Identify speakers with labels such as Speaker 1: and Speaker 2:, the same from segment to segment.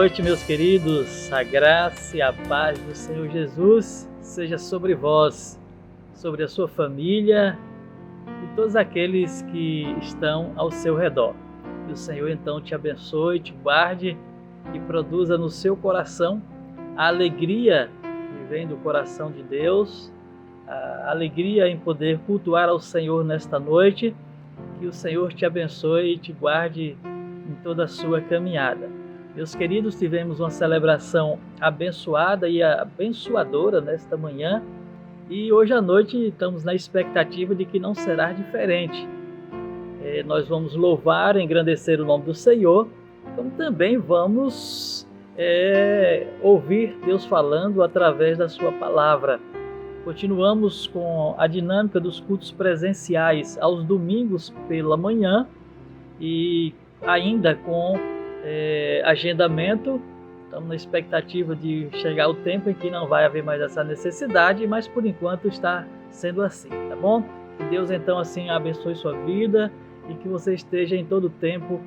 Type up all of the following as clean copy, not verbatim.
Speaker 1: noite, meus queridos. A graça e a paz do Senhor Jesus seja sobre vós, sobre a sua família e todos aqueles que estão ao seu redor. Que o Senhor então te abençoe, te guarde e produza no seu coração a alegria que vem do coração de Deus, a alegria em poder cultuar ao Senhor nesta noite. Que o Senhor te abençoe e te guarde em toda a sua caminhada. Meus queridos, tivemos uma celebração abençoada e abençoadora nesta manhã e hoje à noite estamos na expectativa de que não será diferente. Nós vamos louvar e engrandecer o nome do Senhor, como também vamos ouvir Deus falando através da sua palavra. Continuamos com a dinâmica dos cultos presenciais aos domingos pela manhã e ainda com agendamento. Estamos na expectativa de chegar o tempo em que não vai haver mais essa necessidade, mas por enquanto está sendo assim, tá bom? Que Deus então assim abençoe sua vida e que você esteja em todo o tempo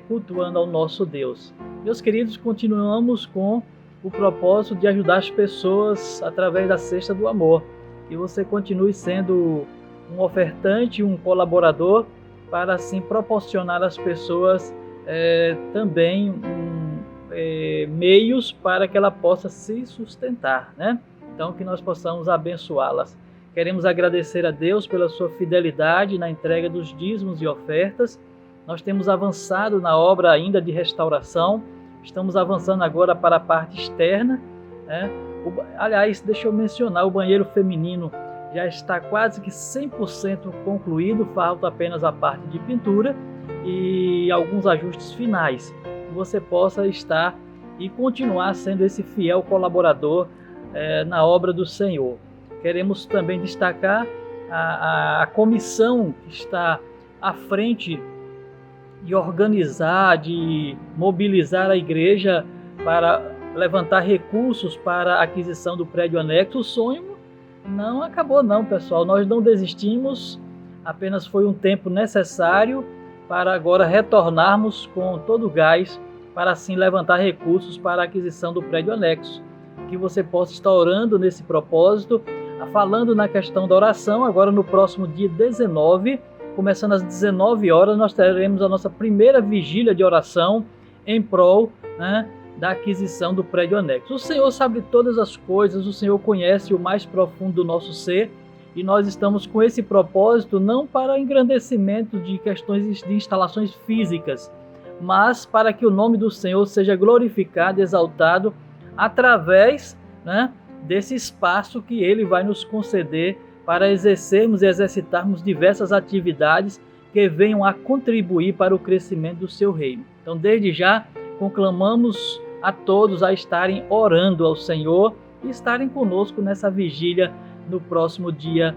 Speaker 1: cultuando ao nosso Deus. Meus queridos, continuamos com o propósito de ajudar as pessoas através da Cesta do Amor. Que você continue sendo um ofertante, um colaborador, para assim proporcionar às pessoas também meios para que ela possa se sustentar, né? Então que nós possamos abençoá-las. Queremos agradecer a Deus pela sua fidelidade na entrega dos dízimos e ofertas. Nós temos avançado na obra ainda de restauração. Estamos avançando agora para a parte externa, né? Aliás, deixa eu mencionar, o banheiro feminino já está quase que 100% concluído, falta apenas a parte de pintura e alguns ajustes finais. Que você possa estar e continuar sendo esse fiel colaborador na obra do Senhor. Queremos também destacar a comissão que está à frente de organizar, de mobilizar a igreja para levantar recursos para a aquisição do prédio anexo. O sonho não acabou não, pessoal. Nós não desistimos, apenas foi um tempo necessário para agora retornarmos com todo o gás para assim levantar recursos para a aquisição do prédio anexo. Que você possa estar orando nesse propósito, falando na questão da oração. Agora no próximo dia 19, começando às 19 horas, nós teremos a nossa primeira vigília de oração em prol, né, da aquisição do prédio anexo. O Senhor sabe todas as coisas, o Senhor conhece o mais profundo do nosso ser e nós estamos com esse propósito não para engrandecimento de questões de instalações físicas, mas para que o nome do Senhor seja glorificado e exaltado através, né, desse espaço que Ele vai nos conceder para exercermos e exercitarmos diversas atividades que venham a contribuir para o crescimento do seu reino. Então, desde já, conclamamos a todos a estarem orando ao Senhor e estarem conosco nessa vigília no próximo dia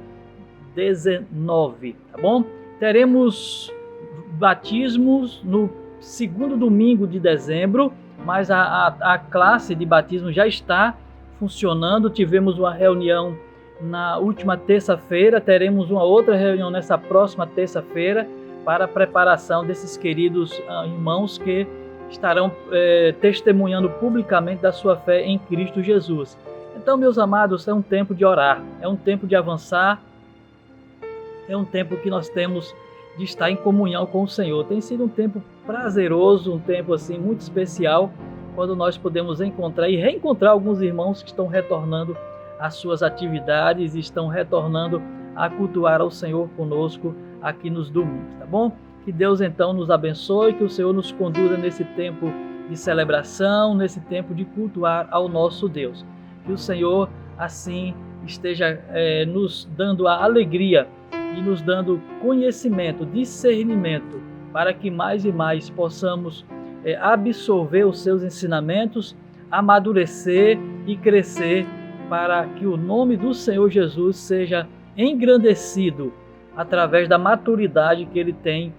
Speaker 1: 19, tá bom? Teremos batismos no segundo domingo de dezembro, mas a classe de batismo já está funcionando. Tivemos uma reunião na última terça-feira, teremos uma outra reunião nessa próxima terça-feira para a preparação desses queridos irmãos que estarão testemunhando publicamente da sua fé em Cristo Jesus. Então, meus amados, é um tempo de orar, é um tempo de avançar, é um tempo que nós temos de estar em comunhão com o Senhor. Tem sido um tempo prazeroso, um tempo assim muito especial, quando nós podemos encontrar e reencontrar alguns irmãos que estão retornando às suas atividades e estão retornando a cultuar ao Senhor conosco aqui nos domingos, tá bom? Que Deus então nos abençoe, que o Senhor nos conduza nesse tempo de celebração, nesse tempo de cultuar ao nosso Deus. Que o Senhor assim esteja nos dando a alegria e nos dando conhecimento, discernimento, para que mais e mais possamos absorver os seus ensinamentos, amadurecer e crescer para que o nome do Senhor Jesus seja engrandecido através da maturidade que Ele tem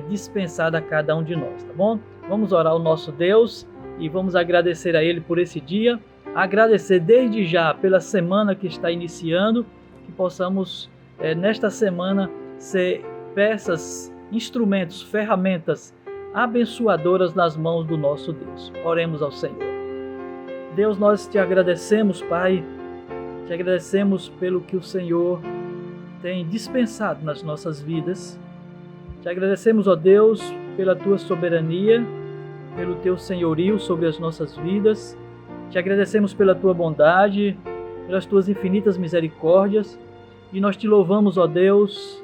Speaker 1: dispensado a cada um de nós, tá bom? Vamos orar ao nosso Deus e vamos agradecer a Ele por esse dia, agradecer desde já pela semana que está iniciando, que possamos nesta semana ser peças, instrumentos, ferramentas abençoadoras nas mãos do nosso Deus. Oremos ao Senhor. Deus, nós te agradecemos, Pai, te agradecemos pelo que o Senhor tem dispensado nas nossas vidas. Te agradecemos, ó Deus, pela tua soberania, pelo teu senhorio sobre as nossas vidas. Te agradecemos pela tua bondade, pelas tuas infinitas misericórdias, e nós te louvamos, ó Deus,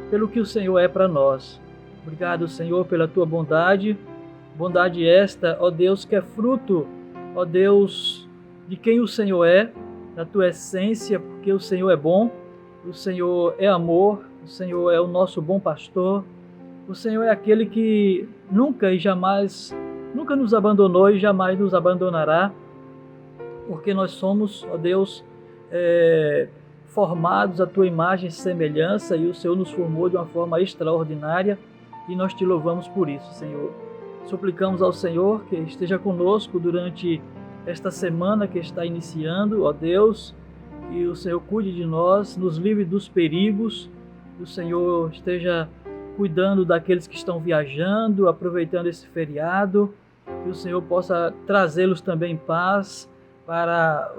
Speaker 1: pelo que o Senhor é para nós. Obrigado, Senhor, pela tua bondade esta, ó Deus, que é fruto, ó Deus, de quem o Senhor é, da tua essência, porque o Senhor é bom, o Senhor é amor, o Senhor é o nosso bom pastor, o Senhor é aquele que nunca nos abandonou e jamais nos abandonará, porque nós somos, ó Deus, formados à tua imagem e semelhança, e o Senhor nos formou de uma forma extraordinária, e nós te louvamos por isso, Senhor. Suplicamos ao Senhor que esteja conosco durante esta semana que está iniciando, ó Deus, que o Senhor cuide de nós, nos livre dos perigos, que o Senhor esteja cuidando daqueles que estão viajando, aproveitando esse feriado, que o Senhor possa trazê-los também em paz para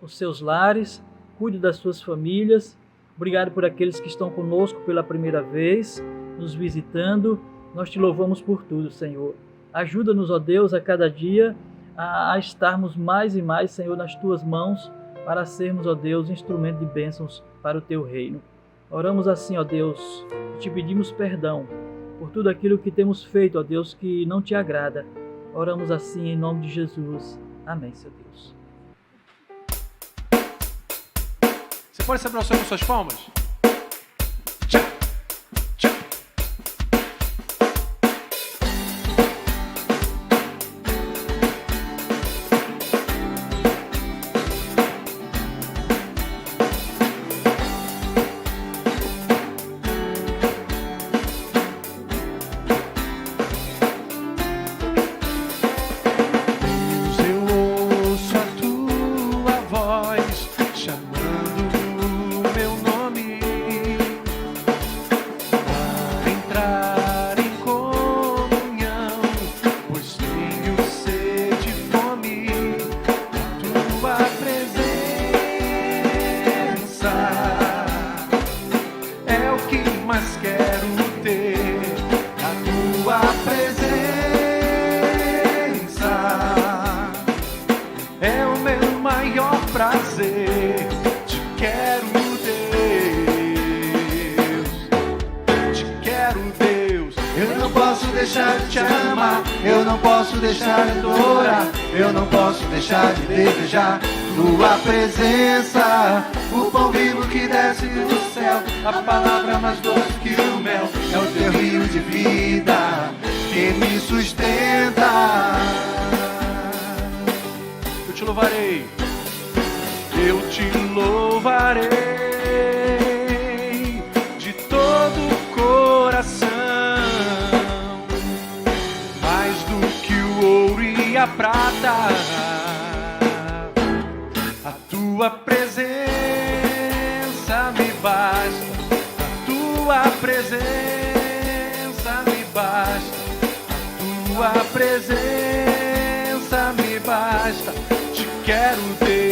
Speaker 1: os seus lares, cuide das suas famílias. Obrigado por aqueles que estão conosco pela primeira vez, nos visitando. Nós te louvamos por tudo, Senhor. Ajuda-nos, ó Deus, a cada dia a estarmos mais e mais, Senhor, nas tuas mãos, para sermos, ó Deus, instrumento de bênçãos para o teu reino. Oramos assim, ó Deus, e te pedimos perdão por tudo aquilo que temos feito, ó Deus, que não te agrada. Oramos assim em nome de Jesus. Amém, Senhor Deus.
Speaker 2: Você pode se abraçar com suas palmas?
Speaker 3: deixar de te amar, eu não posso deixar de adorar, eu não posso deixar de desejar tua presença. O pão vivo que desce do céu, a palavra mais doce que o mel, é o teu rio de vida que me sustenta.
Speaker 2: Eu te louvarei, eu te louvarei de todo o coração, mais do que o ouro e a prata. A tua presença me basta, a tua presença me basta, a tua presença me basta. Te quero, Deus.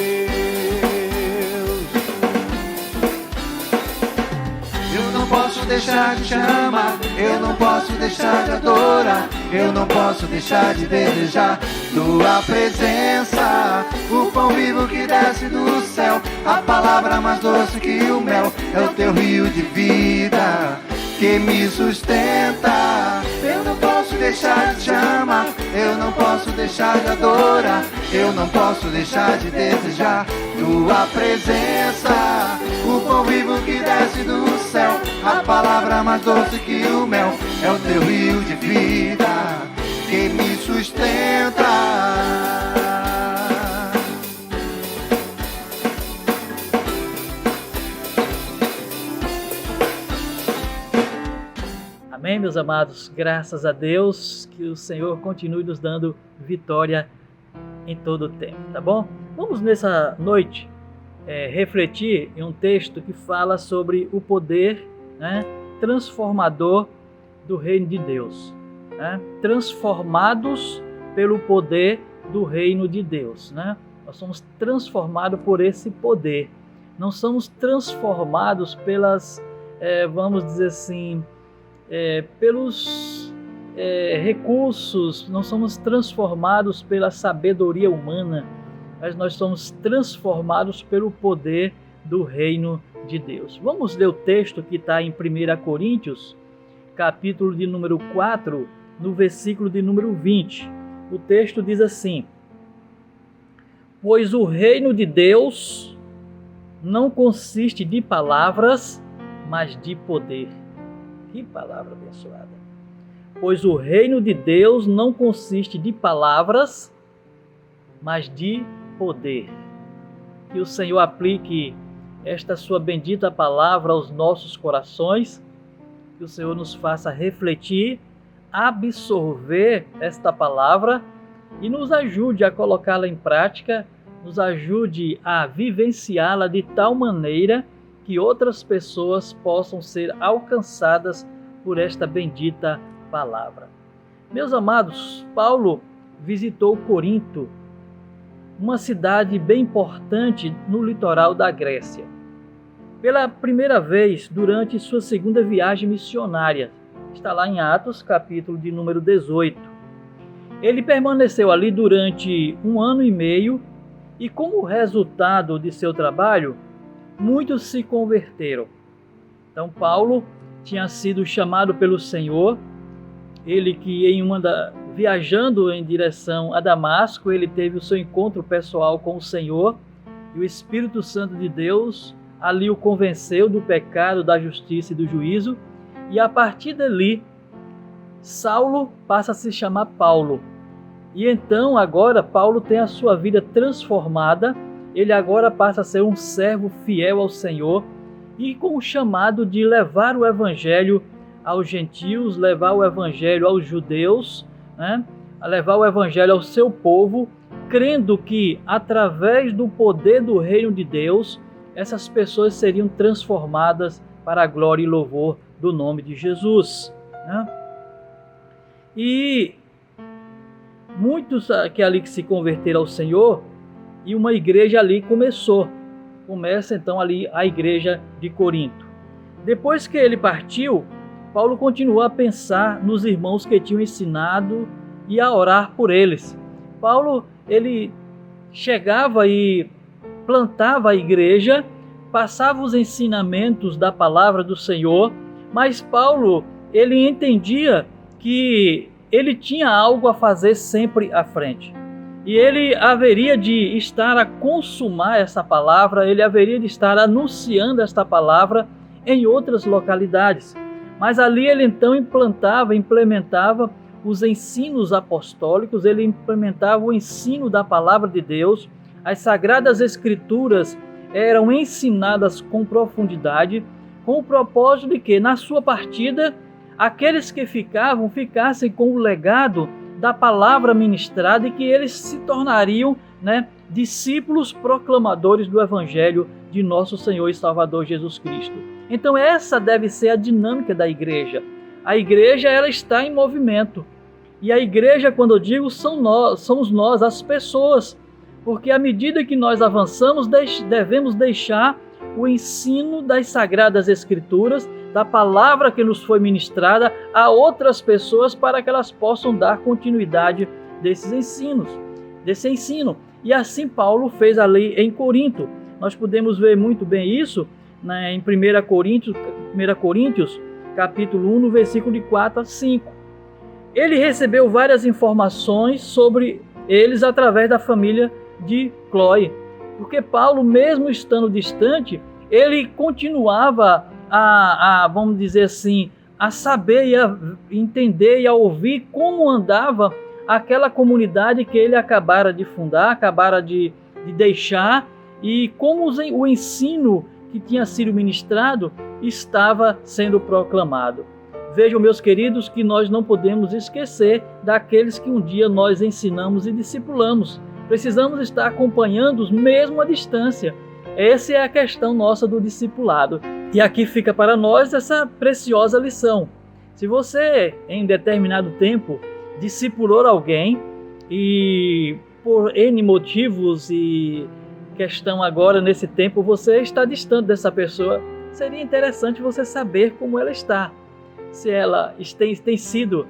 Speaker 3: Eu não posso deixar de te amar, eu não posso deixar de adorar, eu não posso deixar de desejar tua presença. O pão vivo que desce do céu, a palavra mais doce que o mel, é o teu rio de vida que me sustenta. Eu não posso deixar de te amar, eu não posso deixar de adorar, eu não posso deixar de desejar tua presença. O pão vivo que desce do céu, a palavra mais doce que o mel, é o teu rio de vida que me sustenta.
Speaker 1: Amém, meus amados? Graças a Deus, que o Senhor continue nos dando vitória em todo o tempo, tá bom? Vamos nessa noite refletir em um texto que fala sobre o poder, transformador do reino de Deus. né? Transformados pelo poder do reino de Deus, né? Nós somos transformados por esse poder. Não somos transformados pelas, vamos dizer assim, pelos recursos, não somos transformados pela sabedoria humana, mas nós somos transformados pelo poder do reino de Deus. Vamos ler o texto que está em 1 Coríntios, capítulo de número 4, no versículo de número 20. O texto diz assim: pois o reino de Deus não consiste de palavras, mas de poder. Que palavra abençoada! Pois o reino de Deus não consiste de palavras, mas de poder. Que o Senhor aplique esta sua bendita palavra aos nossos corações, que o Senhor nos faça refletir, absorver esta palavra e nos ajude a colocá-la em prática, nos ajude a vivenciá-la de tal maneira que outras pessoas possam ser alcançadas por esta bendita palavra. Meus amados, Paulo visitou Corinto, uma cidade bem importante no litoral da Grécia. Pela primeira vez durante sua segunda viagem missionária, está lá em Atos, capítulo de número 18. Ele permaneceu ali durante 1 ano e meio e, como resultado de seu trabalho, muitos se converteram. Então Paulo tinha sido chamado pelo Senhor, ele que viajando em direção a Damasco, ele teve o seu encontro pessoal com o Senhor e o Espírito Santo de Deus ali o convenceu do pecado, da justiça e do juízo, e a partir dali Saulo passa a se chamar Paulo. E então agora Paulo tem a sua vida transformada, ele agora passa a ser um servo fiel ao Senhor e com o chamado de levar o evangelho aos gentios, levar o evangelho aos judeus, né? A levar o evangelho ao seu povo, crendo que através do poder do reino de Deus, essas pessoas seriam transformadas para a glória e louvor do nome de Jesus, né? E muitos que ali que se converteram ao Senhor, e uma igreja ali começa então ali a igreja de Corinto. Depois que ele partiu, Paulo continuou a pensar nos irmãos que tinham ensinado e a orar por eles. Paulo, ele chegava e plantava a igreja, passava os ensinamentos da palavra do Senhor, mas Paulo, ele entendia que ele tinha algo a fazer sempre à frente. E ele haveria de estar a consumar essa palavra, ele haveria de estar anunciando esta palavra em outras localidades. Mas ali ele então implementava os ensinos apostólicos, ele implementava o ensino da palavra de Deus, as sagradas escrituras eram ensinadas com profundidade, com o propósito de que, na sua partida, aqueles que ficassem com o legado da palavra ministrada e que eles se tornariam, discípulos proclamadores do Evangelho de nosso Senhor e Salvador Jesus Cristo. Então essa deve ser a dinâmica da igreja. A igreja, ela está em movimento. E a igreja, quando eu digo, somos nós, as pessoas. Porque à medida que nós avançamos, devemos deixar o ensino das Sagradas Escrituras, da palavra que nos foi ministrada a outras pessoas para que elas possam dar continuidade desse ensino. E assim Paulo fez ali em Corinto. Nós podemos ver muito bem isso em 1 Coríntios, capítulo 1, no versículo de 4 a 5. Ele recebeu várias informações sobre eles através da família de Cloé, porque Paulo, mesmo estando distante, ele continuava vamos dizer assim, a saber e a entender e a ouvir como andava aquela comunidade que ele acabara de fundar, acabara de deixar, e como o ensino que tinha sido ministrado estava sendo proclamado. Vejam, meus queridos, que nós não podemos esquecer daqueles que um dia nós ensinamos e discipulamos. Precisamos estar acompanhando-os mesmo à distância. Essa é a questão nossa do discipulado. E aqui fica para nós essa preciosa lição. Se você, em determinado tempo, discipulou alguém e por N motivos e questão agora, nesse tempo, você está distante dessa pessoa, seria interessante você saber como ela está. Se ela tem sido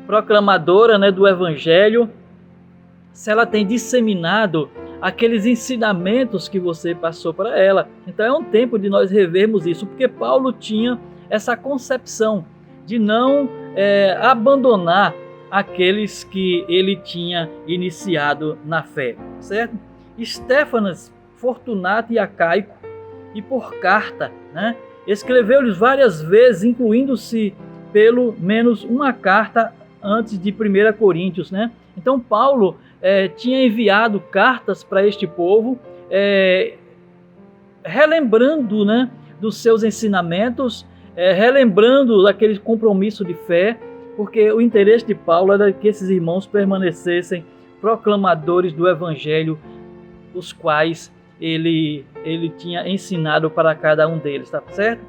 Speaker 1: proclamadora, né, do Evangelho, se ela tem disseminado aqueles ensinamentos que você passou para ela. Então é um tempo de nós revermos isso, porque Paulo tinha essa concepção de não abandonar aqueles que ele tinha iniciado na fé, certo? Estéfanas, Fortunato e Acaico, e por carta, né, escreveu-lhes várias vezes, incluindo-se pelo menos uma carta antes de 1 Coríntios, né? Então Paulo tinha enviado cartas para este povo, relembrando, né, dos seus ensinamentos, relembrando aquele compromisso de fé, porque o interesse de Paulo era que esses irmãos permanecessem proclamadores do Evangelho, os quais ele tinha ensinado para cada um deles, tá certo?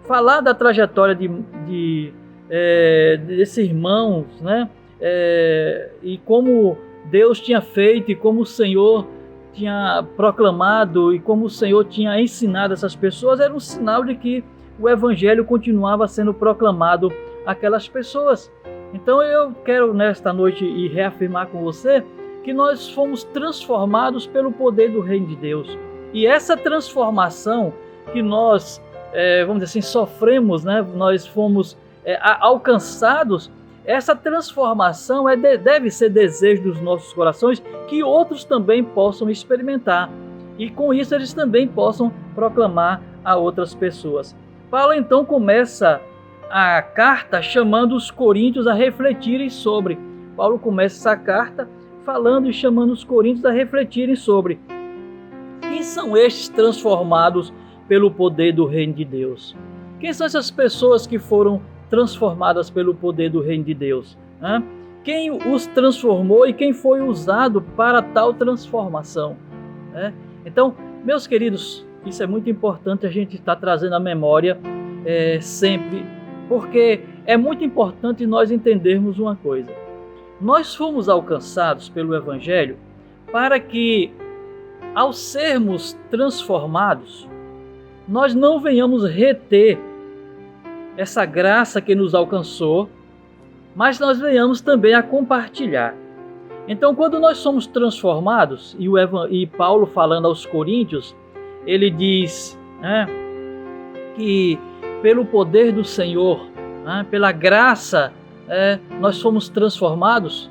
Speaker 1: Falar da trajetória desses irmãos, né? E como Deus tinha feito, e como o Senhor tinha proclamado, e como o Senhor tinha ensinado essas pessoas, era um sinal de que o Evangelho continuava sendo proclamado àquelas pessoas. Então eu quero nesta noite reafirmar com você que nós fomos transformados pelo poder do Reino de Deus. E essa transformação que nós, vamos dizer assim, sofremos, né? Nós fomos alcançados, essa transformação deve ser desejo dos nossos corações, que outros também possam experimentar. E com isso eles também possam proclamar a outras pessoas. Paulo então começa a carta chamando os coríntios a refletirem sobre. Paulo começa essa carta falando e chamando os coríntios a refletirem sobre quem são estes transformados pelo poder do Reino de Deus. Quem são essas pessoas que foram transformadas pelo poder do Reino de Deus? Quem os transformou e quem foi usado para tal transformação? Então, meus queridos, isso é muito importante a gente estar trazendo à memória sempre, porque é muito importante nós entendermos uma coisa. Nós fomos alcançados pelo Evangelho para que, ao sermos transformados, nós não venhamos reter essa graça que nos alcançou, mas nós venhamos também a compartilhar. Então, quando nós somos transformados, e Paulo falando aos Coríntios, ele diz, que pelo poder do Senhor, pela graça, nós fomos transformados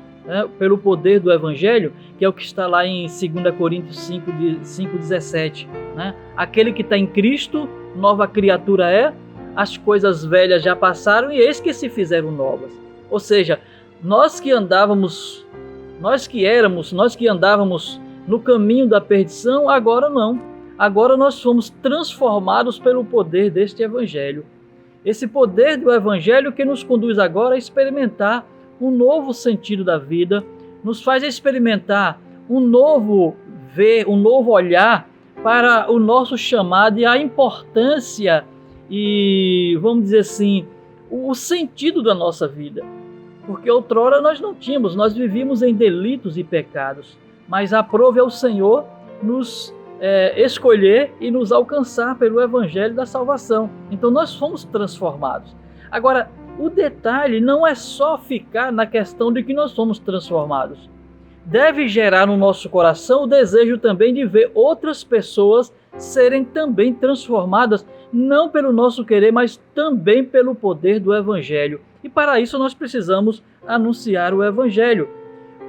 Speaker 1: pelo poder do Evangelho, que é o que está lá em 2 Coríntios 5,17. Aquele que está em Cristo, nova criatura é, as coisas velhas já passaram e eis que se fizeram novas. Ou seja, nós que andávamos no caminho da perdição, agora não. Agora nós fomos transformados pelo poder deste Evangelho. Esse poder do Evangelho que nos conduz agora a experimentar um novo sentido da vida, nos faz experimentar um novo ver, um novo olhar para o nosso chamado e a importância e, vamos dizer assim, o sentido da nossa vida. Porque outrora nós não tínhamos, nós vivíamos em delitos e pecados, mas aprove ao Senhor nos escolher e nos alcançar pelo Evangelho da salvação. Então nós fomos transformados. Agora, o detalhe não é só ficar na questão de que nós somos transformados. Deve gerar no nosso coração o desejo também de ver outras pessoas serem também transformadas, não pelo nosso querer, mas também pelo poder do Evangelho. E para isso nós precisamos anunciar o Evangelho.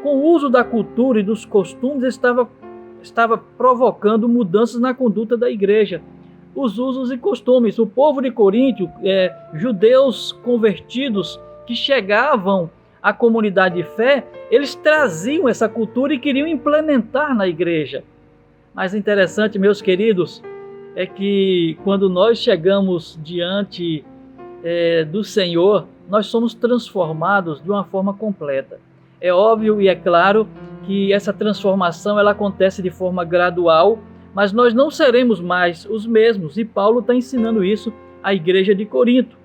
Speaker 1: Com o uso da cultura e dos costumes estava provocando mudanças na conduta da igreja. Os usos e costumes. O povo de Corinto, judeus convertidos que chegavam à comunidade de fé, eles traziam essa cultura e queriam implementar na igreja. Mas interessante, meus queridos, é que quando nós chegamos diante do Senhor, nós somos transformados de uma forma completa. É óbvio e é claro que essa transformação ela acontece de forma gradual, mas nós não seremos mais os mesmos, e Paulo está ensinando isso à igreja de Corinto.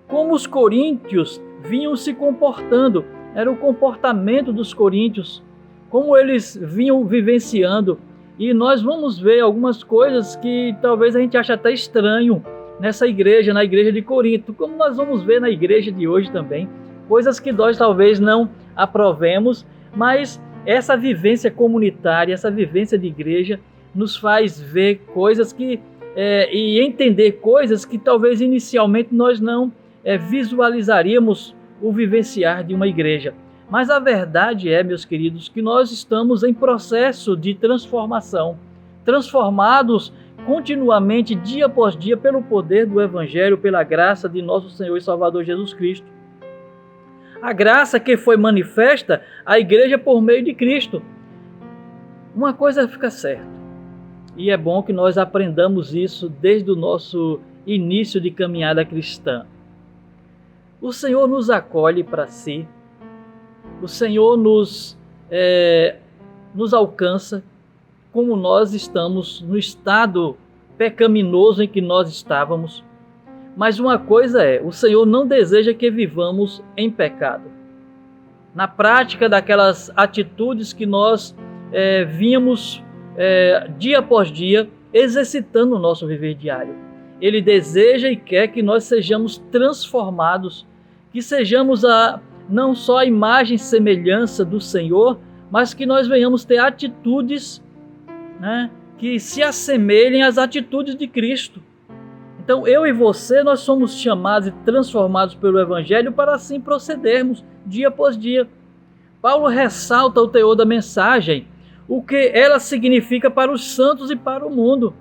Speaker 1: como os coríntios vinham se comportando, era o comportamento dos coríntios, como eles vinham vivenciando. E nós vamos ver algumas coisas que talvez a gente ache até estranho nessa igreja, na igreja de Corinto, como nós vamos ver na igreja de hoje também, coisas que nós talvez não aprovemos, mas essa vivência comunitária, essa vivência de igreja nos faz ver coisas e entender coisas que talvez inicialmente nós não visualizaríamos o vivenciar de uma igreja. Mas a verdade é, meus queridos, que nós estamos em processo de transformação, transformados continuamente, dia após dia, pelo poder do Evangelho, pela graça de nosso Senhor e Salvador Jesus Cristo. A graça que foi manifesta à igreja por meio de Cristo. Uma coisa fica certa, e é bom que nós aprendamos isso desde o nosso início de caminhada cristã. O Senhor nos acolhe para si, o Senhor nos alcança como nós estamos no estado pecaminoso em que nós estávamos. Mas uma coisa o Senhor não deseja que vivamos em pecado. Na prática daquelas atitudes que nós vínhamos dia após dia exercitando o nosso viver diário. Ele deseja e quer que nós sejamos transformados, que sejamos não só a imagem e semelhança do Senhor, mas que nós venhamos ter atitudes, que se assemelhem às atitudes de Cristo. Então eu e você, nós somos chamados e transformados pelo Evangelho para assim procedermos dia após dia. Paulo ressalta o teor da mensagem, o que ela significa para os santos e para o mundo.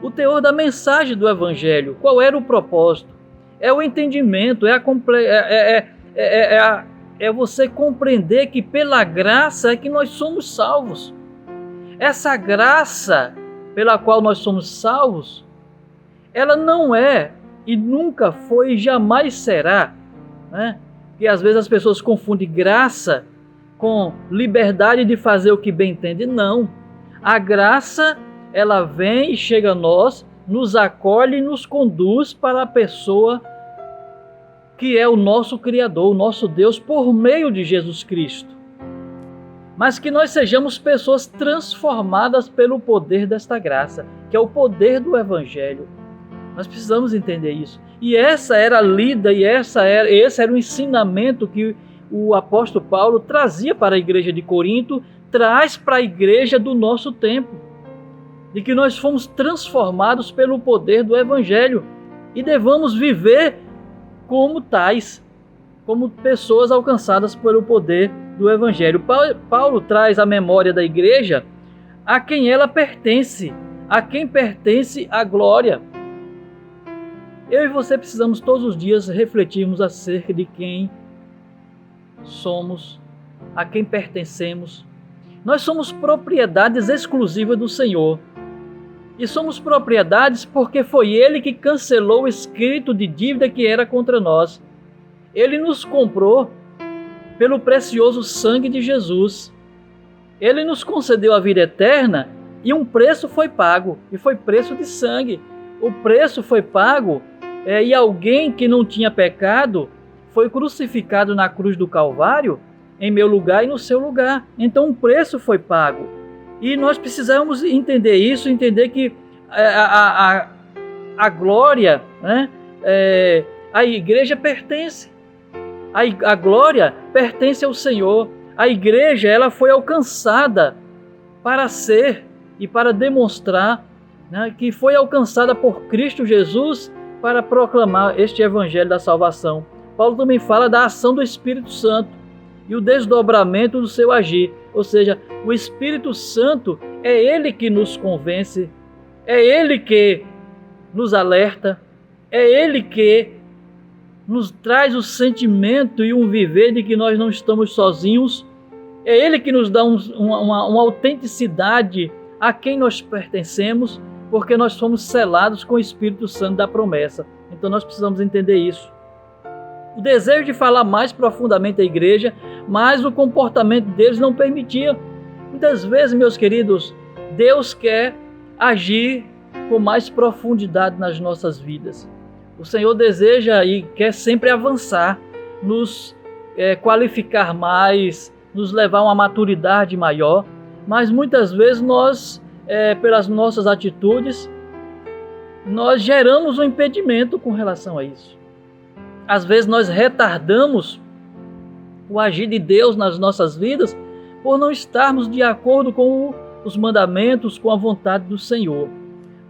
Speaker 1: O teor da mensagem do Evangelho, qual era o propósito? É o entendimento, é você compreender que pela graça é que nós somos salvos. Essa graça pela qual nós somos salvos, ela não é e nunca foi e jamais será, que às vezes as pessoas confundem graça com liberdade de fazer o que bem entende. Não. A graça, ela vem e chega a nós, nos acolhe e nos conduz para a pessoa que é o nosso Criador, o nosso Deus, por meio de Jesus Cristo. Mas que nós sejamos pessoas transformadas pelo poder desta graça, que é o poder do Evangelho. Nós precisamos entender isso. E essa era a lida, e esse era o ensinamento que o apóstolo Paulo trazia para a igreja de Corinto, traz para a igreja do nosso tempo. De que nós fomos transformados pelo poder do Evangelho e devamos viver como tais, como pessoas alcançadas pelo poder do Evangelho. Paulo traz à memória da igreja a quem ela pertence, a quem pertence a glória. Eu e você precisamos todos os dias refletirmos acerca de quem somos, a quem pertencemos. Nós somos propriedades exclusivas do Senhor. E somos propriedades porque foi Ele que cancelou o escrito de dívida que era contra nós. Ele nos comprou pelo precioso sangue de Jesus. Ele nos concedeu a vida eterna e um preço foi pago, e foi preço de sangue. O preço foi pago e alguém que não tinha pecado foi crucificado na cruz do Calvário em meu lugar e no seu lugar. Então um preço foi pago. E nós precisamos entender isso, entender que a glória, a igreja pertence. A glória pertence ao Senhor. A igreja, ela foi alcançada para ser e para demonstrar, que foi alcançada por Cristo Jesus para proclamar este evangelho da salvação. Paulo também fala da ação do Espírito Santo e o desdobramento do seu agir. Ou seja, o Espírito Santo é Ele que nos convence, é Ele que nos alerta, é Ele que nos traz o sentimento e um viver de que nós não estamos sozinhos, é Ele que nos dá uma autenticidade a quem nós pertencemos, porque nós somos selados com o Espírito Santo da promessa. Então nós precisamos entender isso. O desejo de falar mais profundamente à igreja, mas o comportamento deles não permitia. Muitas vezes, meus queridos, Deus quer agir com mais profundidade nas nossas vidas. O Senhor deseja e quer sempre avançar, nos qualificar mais, nos levar a uma maturidade maior, mas muitas vezes nós, pelas nossas atitudes, nós geramos um impedimento com relação a isso. Às vezes nós retardamos o agir de Deus nas nossas vidas por não estarmos de acordo com os mandamentos, com a vontade do Senhor.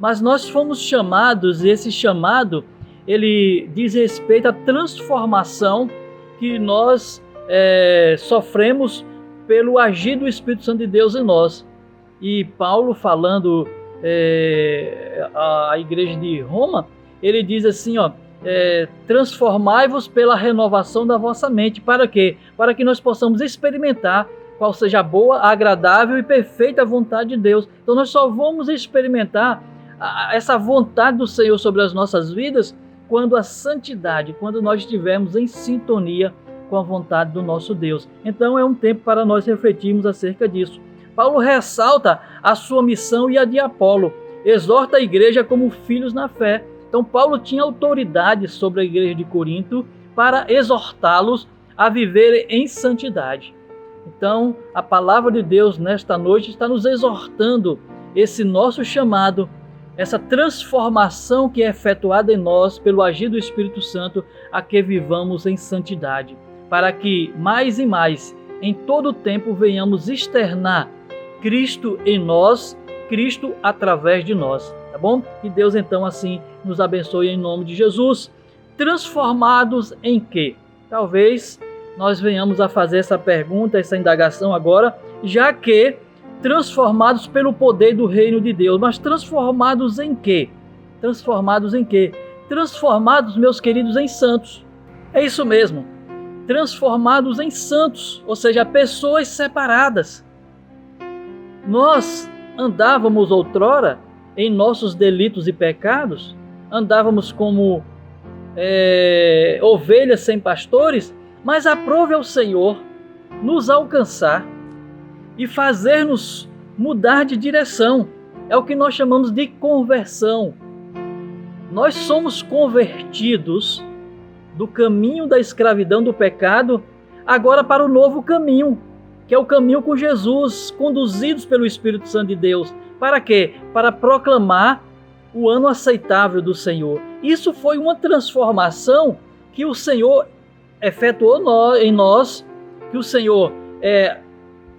Speaker 1: Mas nós fomos chamados, e esse chamado, ele diz respeito à transformação que nós sofremos pelo agir do Espírito Santo de Deus em nós. E Paulo, falando à igreja de Roma, ele diz assim, transformai-vos pela renovação da vossa mente. Para quê? Para que nós possamos experimentar qual seja a boa, agradável e perfeita vontade de Deus. Então nós só vamos experimentar essa vontade do Senhor sobre as nossas vidas quando a santidade, quando nós estivermos em sintonia com a vontade do nosso Deus. Então é um tempo para nós refletirmos acerca disso. Paulo ressalta a sua missão e a de Apolo, exorta a igreja como filhos na fé. Então Paulo tinha autoridade sobre a igreja de Corinto para exortá-los a viverem em santidade. Então a palavra de Deus nesta noite está nos exortando esse nosso chamado, essa transformação que é efetuada em nós pelo agir do Espírito Santo, a que vivamos em santidade, para que mais e mais, em todo o tempo, venhamos externar Cristo em nós, Cristo através de nós, tá bom? Que Deus então assim nos abençoe em nome de Jesus. Transformados em quê? Talvez nós venhamos a fazer essa pergunta, essa indagação agora, já que transformados pelo poder do reino de Deus. Mas transformados em quê? Transformados em quê? Transformados, meus queridos, em santos. É isso mesmo. Transformados em santos, ou seja, pessoas separadas. Nós andávamos outrora em nossos delitos e pecados, andávamos como ovelhas sem pastores, mas aprove ao Senhor nos alcançar e fazer-nos mudar de direção. É o que nós chamamos de conversão. Nós somos convertidos do caminho da escravidão do pecado agora para o novo caminho, que é o caminho com Jesus, conduzidos pelo Espírito Santo de Deus. Para quê? Para proclamar o ano aceitável do Senhor. Isso foi uma transformação que o Senhor efetuou em nós, que o Senhor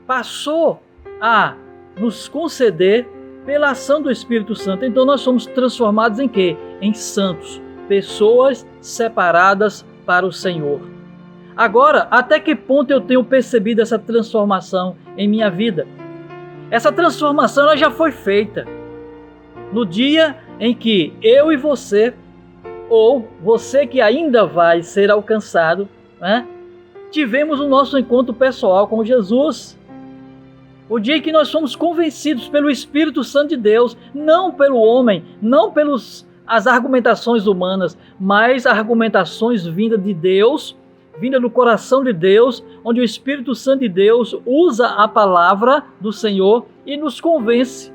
Speaker 1: passou a nos conceder pela ação do Espírito Santo. Então nós somos transformados em quê? Em santos, pessoas separadas para o Senhor. Agora, até que ponto eu tenho percebido essa transformação em minha vida? Essa transformação ela já foi feita no dia em que eu e você, ou você que ainda vai ser alcançado, tivemos o nosso encontro pessoal com Jesus. O dia em que nós fomos convencidos pelo Espírito Santo de Deus, não pelo homem, não pelas argumentações humanas, mas argumentações vindas de Deus, vinda do coração de Deus, onde o Espírito Santo de Deus usa a palavra do Senhor e nos convence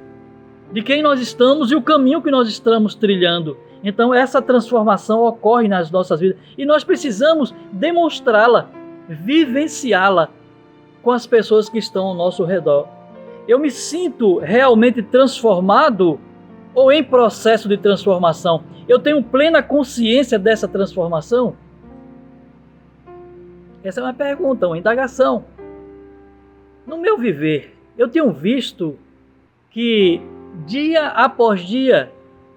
Speaker 1: de quem nós estamos e o caminho que nós estamos trilhando. Então essa transformação ocorre nas nossas vidas e nós precisamos demonstrá-la, vivenciá-la com as pessoas que estão ao nosso redor. Eu me sinto realmente transformado ou em processo de transformação? Eu tenho plena consciência dessa transformação? Essa é uma pergunta, uma indagação. No meu viver, eu tenho visto que dia após dia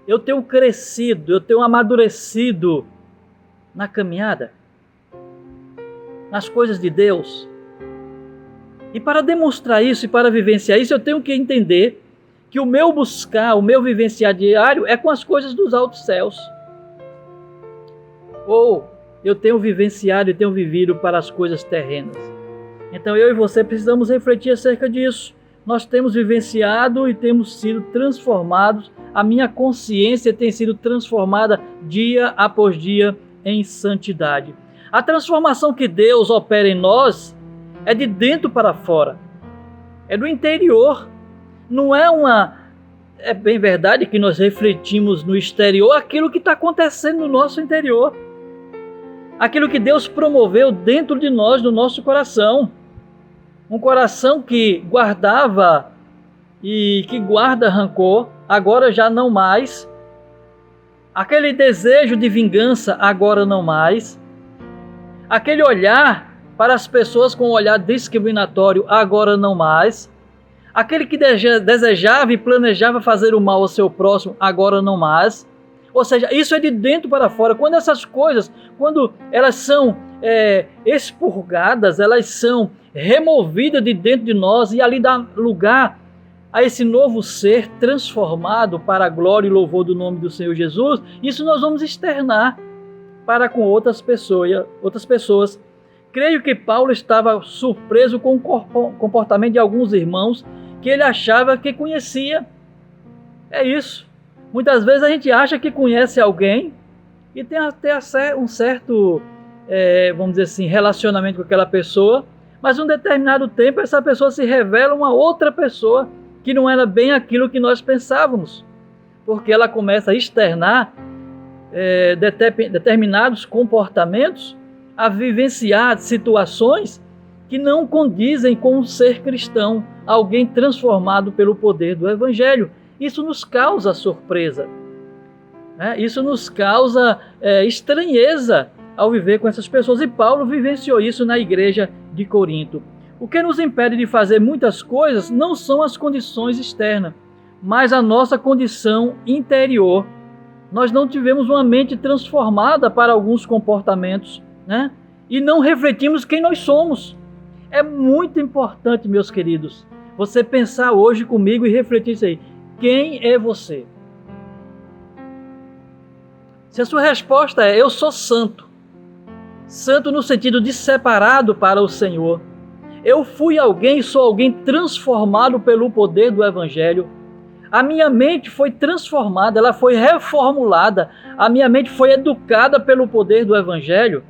Speaker 1: eu tenho crescido, eu tenho amadurecido na caminhada, nas coisas de Deus. E para demonstrar isso e para vivenciar isso, eu tenho que entender que o meu buscar, o meu vivenciar diário é com as coisas dos altos céus. Ou eu tenho vivenciado e tenho vivido para as coisas terrenas. Então eu e você precisamos refletir acerca disso. Nós temos vivenciado e temos sido transformados. A minha consciência tem sido transformada dia após dia em santidade. A transformação que Deus opera em nós é de dentro para fora. É do interior. Não é uma é bem verdade que nós refletimos no exterior aquilo que está acontecendo no nosso interior. Aquilo que Deus promoveu dentro de nós, no nosso coração. Um coração que guardava e que guarda rancor, agora já não mais. Aquele desejo de vingança, agora não mais. Aquele olhar para as pessoas com um olhar discriminatório, agora não mais. Aquele que desejava e planejava fazer o mal ao seu próximo, agora não mais. Ou seja, isso é de dentro para fora. Quando essas coisas, quando elas são expurgadas, elas são removidas de dentro de nós e ali dá lugar a esse novo ser transformado para a glória e louvor do nome do Senhor Jesus, isso nós vamos externar para com outras pessoas. Creio que Paulo estava surpreso com o comportamento de alguns irmãos que ele achava que conhecia. É isso. Muitas vezes a gente acha que conhece alguém e tem até um certo, vamos dizer assim, relacionamento com aquela pessoa, mas em um determinado tempo essa pessoa se revela uma outra pessoa que não era bem aquilo que nós pensávamos, porque ela começa a externar determinados comportamentos, a vivenciar situações que não condizem com o ser cristão, alguém transformado pelo poder do Evangelho. Isso nos causa surpresa, né? Isso nos causa estranheza ao viver com essas pessoas, e Paulo vivenciou isso na igreja de Corinto. O que nos impede de fazer muitas coisas não são as condições externas, mas a nossa condição interior. Nós não tivemos uma mente transformada para alguns comportamentos, né? E não refletimos quem nós somos. É muito importante, meus queridos, você pensar hoje comigo e refletir isso aí. Quem é você? Se a sua resposta é eu sou santo, santo no sentido de separado para o Senhor, eu fui alguém, sou alguém transformado pelo poder do Evangelho, a minha mente foi transformada, ela foi reformulada, a minha mente foi educada pelo poder do Evangelho,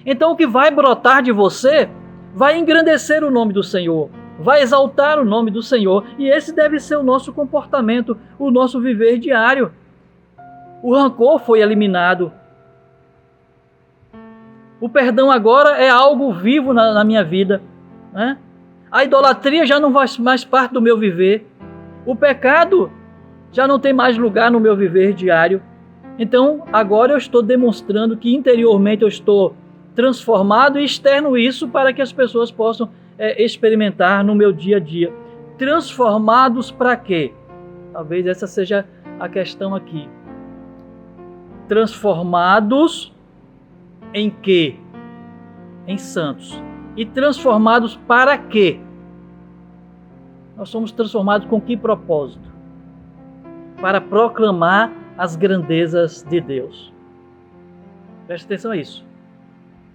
Speaker 1: então o que vai brotar de você vai engrandecer o nome do Senhor, vai exaltar o nome do Senhor, e esse deve ser o nosso comportamento, o nosso viver diário. O rancor foi eliminado. O perdão agora é algo vivo na minha vida, né? A idolatria já não faz mais parte do meu viver. O pecado já não tem mais lugar no meu viver diário. Então, agora eu estou demonstrando que interiormente eu estou transformado e externo isso para que as pessoas possam experimentar no meu dia a dia. Transformados para quê? Talvez essa seja a questão aqui. Transformados em quê? Em santos. E transformados para quê? Nós somos transformados com que propósito? Para proclamar as grandezas de Deus. Preste atenção a isso.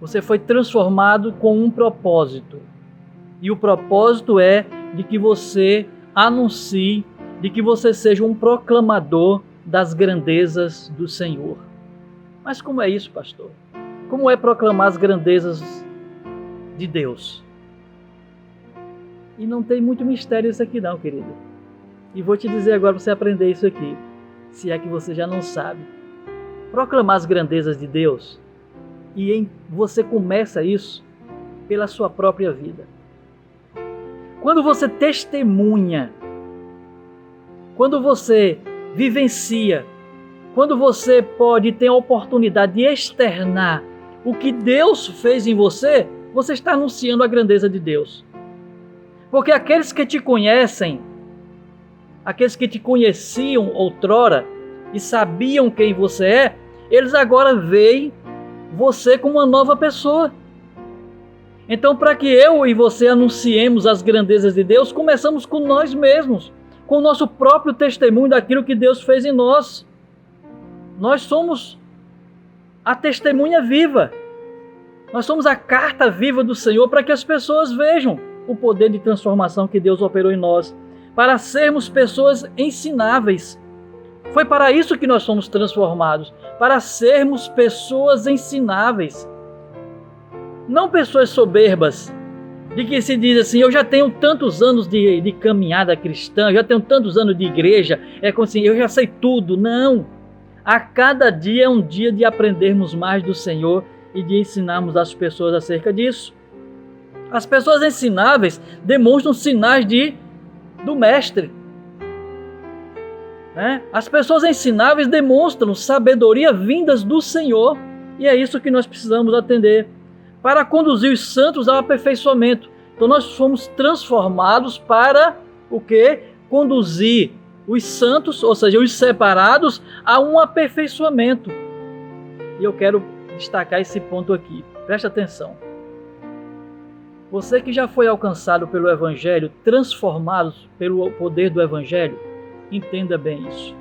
Speaker 1: Você foi transformado com um propósito. E o propósito é de que você anuncie, de que você seja um proclamador das grandezas do Senhor. Mas como é isso, pastor? Como é proclamar as grandezas de Deus? E não tem muito mistério isso aqui não, querido. E vou te dizer agora para você aprender isso aqui, se é que você já não sabe. Proclamar as grandezas de Deus, e você começa isso pela sua própria vida. Quando você testemunha, quando você vivencia, quando você pode ter a oportunidade de externar o que Deus fez em você, você está anunciando a grandeza de Deus. Porque aqueles que te conhecem, aqueles que te conheciam outrora e sabiam quem você é, eles agora veem você como uma nova pessoa. Então, para que eu e você anunciemos as grandezas de Deus, começamos com nós mesmos, com o nosso próprio testemunho daquilo que Deus fez em nós. Nós somos a testemunha viva. Nós somos a carta viva do Senhor para que as pessoas vejam o poder de transformação que Deus operou em nós, para sermos pessoas ensináveis. Foi para isso que nós somos transformados, para sermos pessoas ensináveis. Não pessoas soberbas, de que se diz assim, eu já tenho tantos anos de caminhada cristã, eu já tenho tantos anos de igreja, é como assim, eu já sei tudo. Não! A cada dia é um dia de aprendermos mais do Senhor e de ensinarmos as pessoas acerca disso. As pessoas ensináveis demonstram sinais do Mestre. As pessoas ensináveis demonstram sabedoria vindas do Senhor. E é isso que nós precisamos atender para conduzir os santos ao aperfeiçoamento. Então nós fomos transformados para o quê? Conduzir os santos, ou seja, os separados, a um aperfeiçoamento. E eu quero destacar esse ponto aqui. Preste atenção. Você que já foi alcançado pelo Evangelho, transformado pelo poder do Evangelho, entenda bem isso.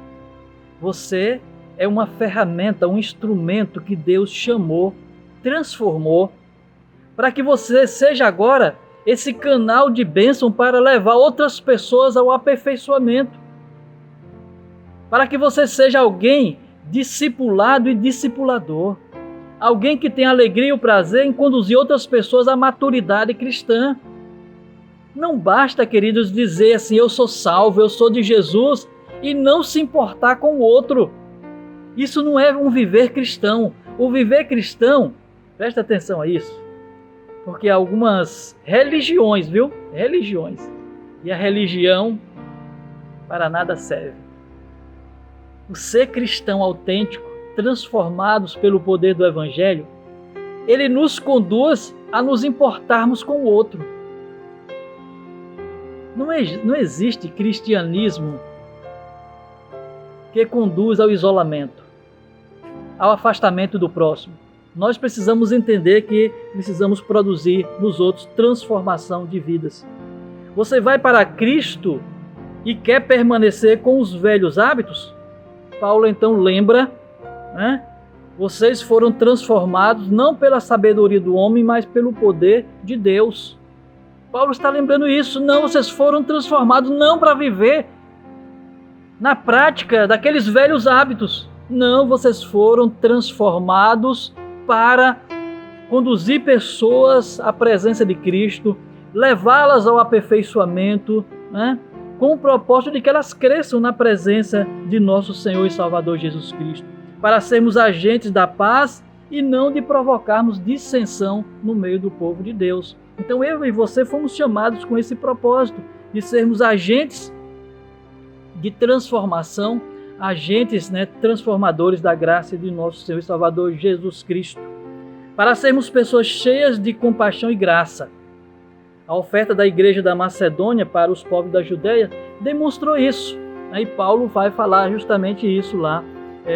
Speaker 1: Você é uma ferramenta, um instrumento que Deus chamou, transformou, para que você seja agora esse canal de bênção para levar outras pessoas ao aperfeiçoamento. Para que você seja alguém discipulado e discipulador. Alguém que tem alegria e o prazer em conduzir outras pessoas à maturidade cristã. Não basta, queridos, dizer assim, eu sou salvo, eu sou de Jesus, e não se importar com o outro. Isso não é um viver cristão. O viver cristão, presta atenção a isso, porque algumas religiões, religiões, e a religião para nada serve. O ser cristão autêntico, transformados pelo poder do Evangelho, ele nos conduz a nos importarmos com o outro. Não existe cristianismo que conduz ao isolamento, ao afastamento do próximo. Nós precisamos entender que precisamos produzir nos outros transformação de vidas. Você vai para Cristo e quer permanecer com os velhos hábitos? Paulo então lembra, vocês foram transformados não pela sabedoria do homem, mas pelo poder de Deus. Paulo está lembrando isso. Não, vocês foram transformados não para viver na prática daqueles velhos hábitos. Não, vocês foram transformados para conduzir pessoas à presença de Cristo, levá-las ao aperfeiçoamento, com o propósito de que elas cresçam na presença de nosso Senhor e Salvador Jesus Cristo, para sermos agentes da paz e não de provocarmos dissensão no meio do povo de Deus. Então eu e você fomos chamados com esse propósito de sermos agentes de transformação, agentes transformadores da graça de nosso Senhor e Salvador Jesus Cristo, para sermos pessoas cheias de compaixão e graça. A oferta da igreja da Macedônia para os povos da Judeia demonstrou isso. E Paulo vai falar justamente isso lá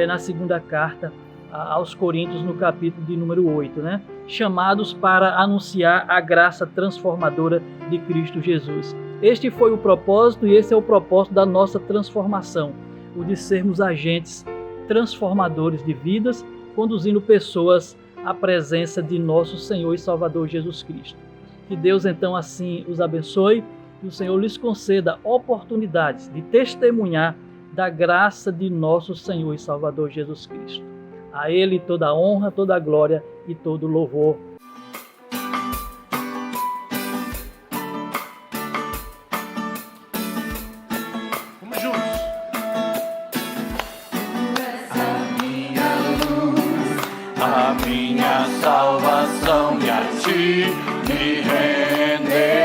Speaker 1: na segunda carta aos Coríntios, no capítulo de número 8, chamados para anunciar a graça transformadora de Cristo Jesus. Este foi o propósito e esse é o propósito da nossa transformação, o de sermos agentes transformadores de vidas, conduzindo pessoas à presença de nosso Senhor e Salvador Jesus Cristo. Que Deus então assim os abençoe, que o Senhor lhes conceda oportunidades de testemunhar da graça de nosso Senhor e Salvador Jesus Cristo. A Ele toda a honra, toda a glória e todo o louvor.
Speaker 2: Vamos juntos. A minha salvação e a ti me renderei.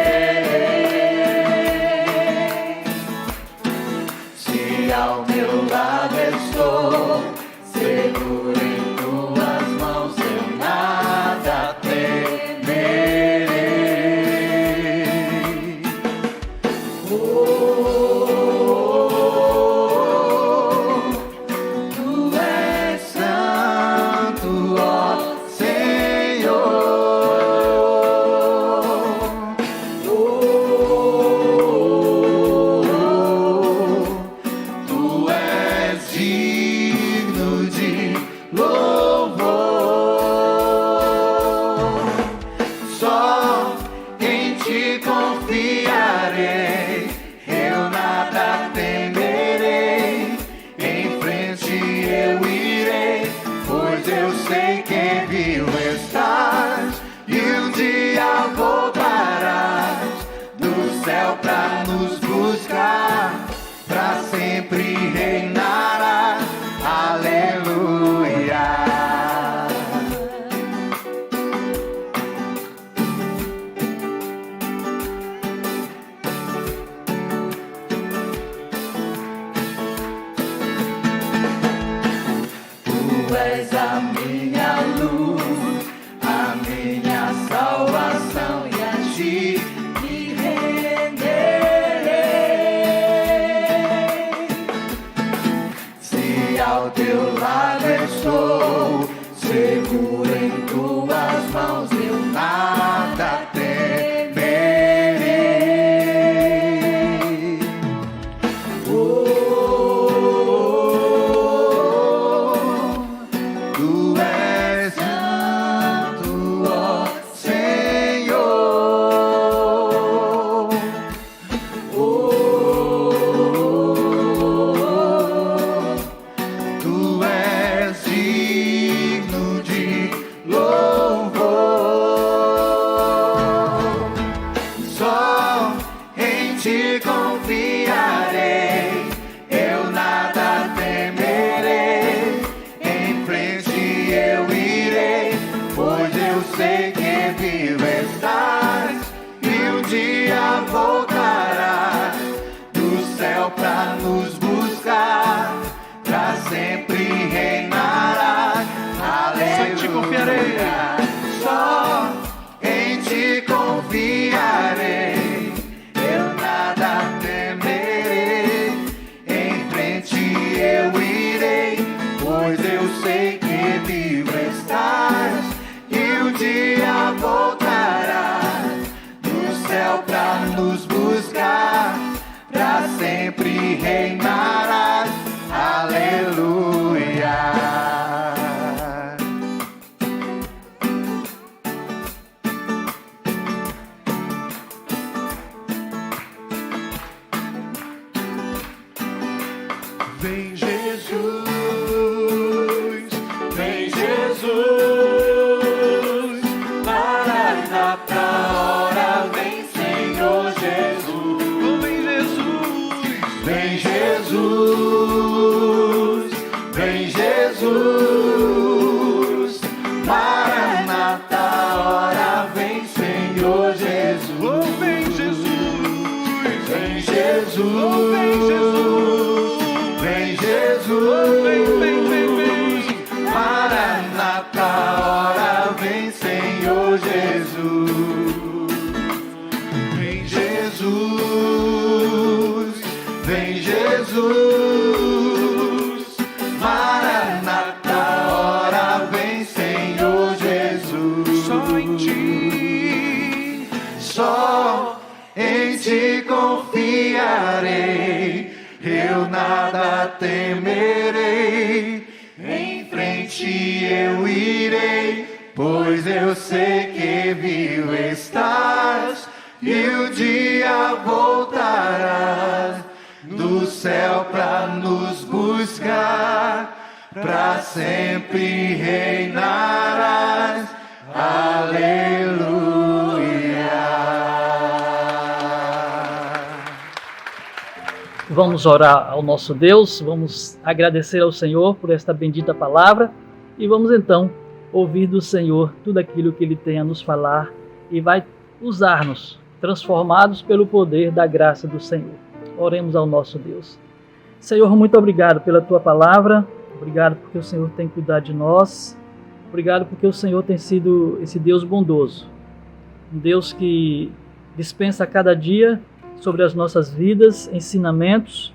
Speaker 2: Se ao meu lado estou, seguro em tuas mãos, eu nada temerei.
Speaker 3: Tu és santo, ó Senhor. Tu és digno de louvor. Só em ti confiarei, eu nada temerei. Em frente eu irei, pois eu sei que vivo estás e um dia voltarás. és a minha luz, a minha salvação, e a ti me renderei. Se ao teu lado estou, seguro em tuas mãos, eu nada temerei. Tu és santo, ó Senhor. Tu és digno de louvor. Só em ti confiarei, eu nada temerei. Em frente eu irei, pois eu sei que vivo estás, e um dia voltarás do céu pra nos buscar, pra sempre reinarás. Aleluia. Só em ti confiarei, só em ti confiarei, eu nada temerei. Em frente eu irei, pois eu sei que vivo estás, e um dia voltarás do céu pra nos buscar, pra sempre reinarás. Aleluia. Vem Jesus, vem Jesus, Maranata, hora vem Senhor Jesus. Vem Jesus, vem Jesus, vem Jesus, Maranata, hora vem Senhor Jesus. Vem Jesus, vem Jesus, vem Jesus. Vem Jesus, vem, Maranata, hora vem Senhor Jesus. Vem Jesus, vem Jesus, Maranata, hora vem Senhor Jesus. Só em ti confiarei, eu nada temerei. Em frente eu irei, pois eu sei que vivo estás, e o dia voltarás do céu pra nos buscar, pra sempre reinarás.
Speaker 1: Vamos orar ao nosso Deus, vamos agradecer ao Senhor por esta bendita palavra e vamos então ouvir do Senhor tudo aquilo que Ele tem a nos falar e vai usar-nos, transformados pelo poder da graça do Senhor. Oremos ao nosso Deus. Senhor, muito obrigado pela Tua palavra, obrigado porque o Senhor tem cuidado de nós, obrigado porque o Senhor tem sido esse Deus bondoso, um Deus que dispensa a cada dia sobre as nossas vidas ensinamentos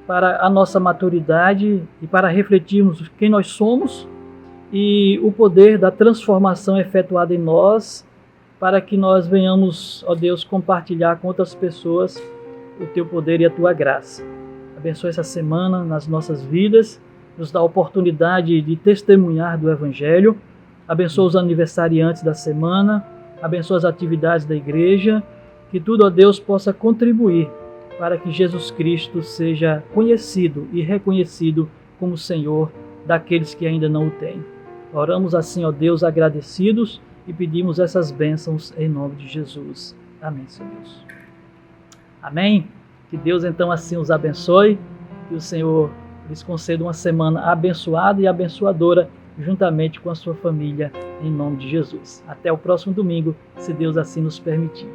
Speaker 1: para a nossa maturidade e para refletirmos quem nós somos e o poder da transformação efetuada em nós, para que nós venhamos, ó Deus, compartilhar com outras pessoas o Teu poder e a Tua graça. Abençoa essa semana nas nossas vidas, nos dá a oportunidade de testemunhar do Evangelho, abençoa os aniversariantes da semana, abençoa as atividades da igreja, que tudo, ó Deus, possa contribuir para que Jesus Cristo seja conhecido e reconhecido como Senhor daqueles que ainda não o têm. Oramos assim, ó Deus, agradecidos e pedimos essas bênçãos em nome de Jesus. Amém, Senhor Deus. Amém? Que Deus então assim os abençoe, que o Senhor lhes conceda uma semana abençoada e abençoadora juntamente com a sua família, em nome de Jesus. Até o próximo domingo, se Deus assim nos permitir.